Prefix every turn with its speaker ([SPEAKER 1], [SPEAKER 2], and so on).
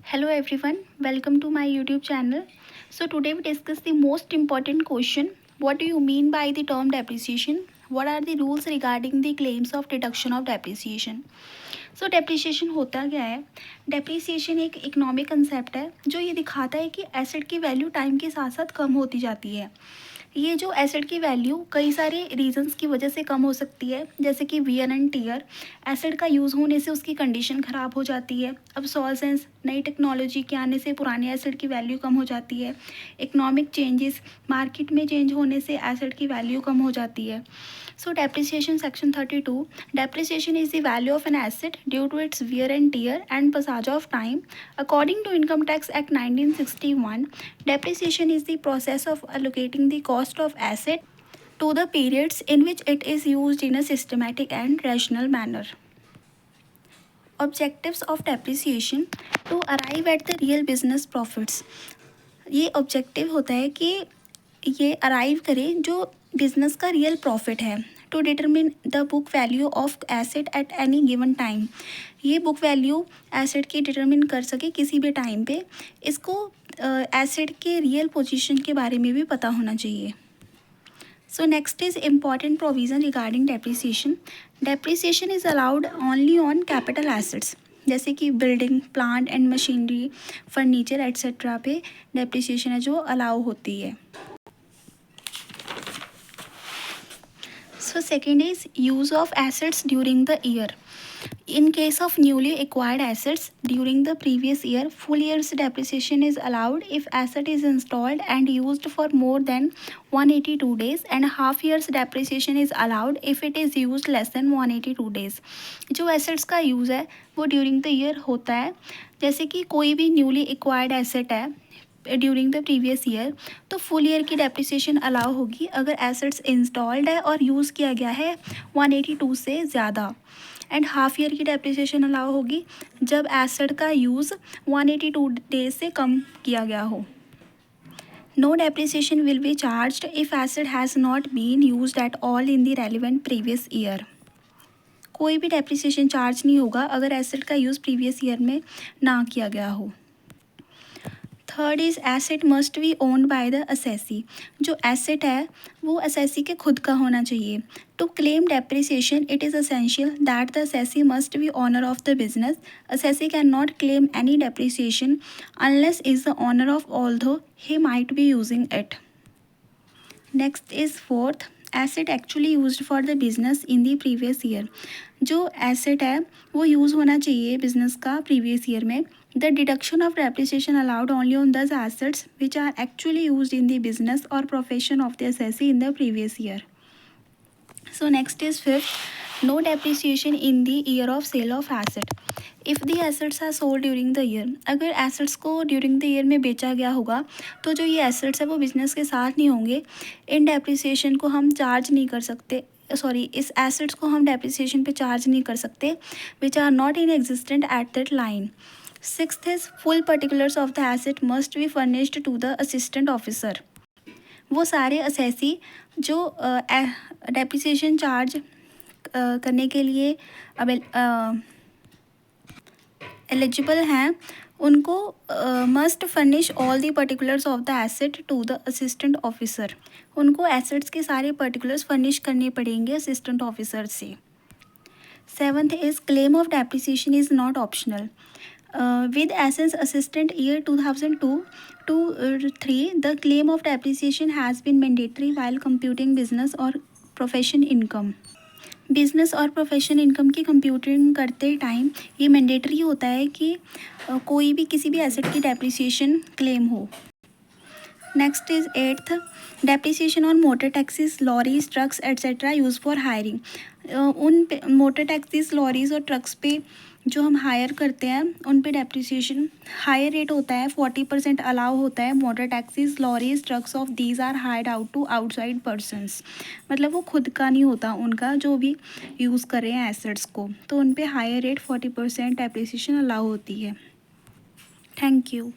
[SPEAKER 1] Hello everyone, welcome to my YouTube channel. So today we discuss the most important question. What do you mean by the term depreciation? What are the rules regarding the claims of deduction of depreciation? So depreciation होता क्या है? Depreciation एक economic concept है जो ये दिखाता है कि एसेट की वैल्यू टाइम के साथ साथ कम होती जाती है। ये जो एसेट की वैल्यू कई सारे रीजंस की वजह से कम हो सकती है, जैसे कि वियर एंड टीयर। एसेट का यूज़ होने से उसकी कंडीशन ख़राब हो जाती है। अब सॉल्सेंस, नई टेक्नोलॉजी के आने से पुराने एसेट की वैल्यू कम हो जाती है। इकोनॉमिक चेंजेस, मार्केट में चेंज होने से एसेट की वैल्यू कम हो जाती है। So depreciation section 32, depreciation is the value of an asset due to its wear and tear and passage of time. According to Income Tax Act 1961, depreciation is the process of allocating the cost of asset to the periods in which it is used in a systematic and rational manner. Objectives of depreciation: to arrive at the real business profits. ये objective होता है कि ये arrive करें जो business का real profit है। To determine the book value of asset at any given time, ये बुक वैल्यू एसेट की डिटरमिन कर सके किसी भी टाइम पे। इसको एसेट के रियल पोजीशन के बारे में भी पता होना चाहिए। So next is important provision regarding depreciation. Depreciation is allowed only on capital assets, जैसे कि building, plant and machinery, furniture etcetera पे डेप्रिसिएशन है जो अलाउ होती है। So second is use of assets during the year. In case of newly acquired assets during the previous year, full year's depreciation is allowed if asset is installed and used for more than 182 days, and half year's depreciation is allowed if it is used less than 182 days. जो assets का use है वो during the year होता है। जैसे कि कोई भी newly acquired asset है ड्यूरिंग द प्रीवियस ईयर, तो फुल ईयर की डेप्रिसिएशन अलाउ होगी अगर एसेट्स इंस्टॉल्ड है और यूज़ किया गया है 182 से ज़्यादा। एंड हाफ ईयर की डेप्रिसिएशन अलाउ होगी जब एसेट का यूज़ 182 डेज से कम किया गया हो। No depreciation will be charged if asset has not been used at all in the relevant previous year. कोई भी डेप्रिसिएशन चार्ज नहीं होगा अगर एसेट का यूज़ प्रीवियस ईयर में ना किया गया हो। Third is asset must be owned by the assessee. जो एसेट है वो असेसी के खुद का होना चाहिए। To claim depreciation it is essential that the assessee must be owner of the business. Assessee can not claim any depreciation unless is the owner of although he might be using it. Next is fourth, asset actually used for the business in the previous year. जो asset है वो use होना चाहिए business का previous year में। The deduction of depreciation allowed only on those assets which are actually used in the business or profession of the assessee in the previous year. So next is fifth, no depreciation in the year of sale of asset. If the assets are sold during the year, अगर assets को during the year में बेचा गया होगा तो जो ये assets है वो business के साथ नहीं होंगे। इन depreciation को हम charge नहीं कर सकते, इस assets को हम depreciation पे charge नहीं कर सकते which are not in existent at that line. Sixth is full particulars of the asset must be furnished to the assistant officer. वो सारे असेसी जो डेप्रिसिएशन चार्ज करने के लिए एलिजिबल हैं उनको must furnish all the particulars of the asset to the assistant officer. उनको assets के सारे पर्टिकुलर्स फर्निश करने पड़ेंगे असिस्टेंट ऑफिसर से। Seventh is claim of depreciation is not optional. With Essence Assistant year 2002 to 3, the claim of depreciation has been mandatory while computing business or profession income. Business और profession income की computing करते time ये mandatory होता है कि कोई भी किसी भी एसेट की डेप्रिसिएशन क्लेम हो। Next is eighth, depreciation on motor taxis, lorries, trucks etcetera use for hiring. उन मोटर टैक्सीज, लॉरीज और ट्रक्स पे जो हम हायर करते हैं उन पे डेप्रिसिएशन हायर रेट होता है, 40% अलाउ होता है। Motor taxis, lorries, trucks of these are hired out to outside persons, मतलब वो खुद का नहीं होता उनका, जो भी यूज़ कर रहे हैं एसेट्स को, तो उन पे हायर रेट 40% डेप्रिसिएशन अलाउ होती है। Thank you.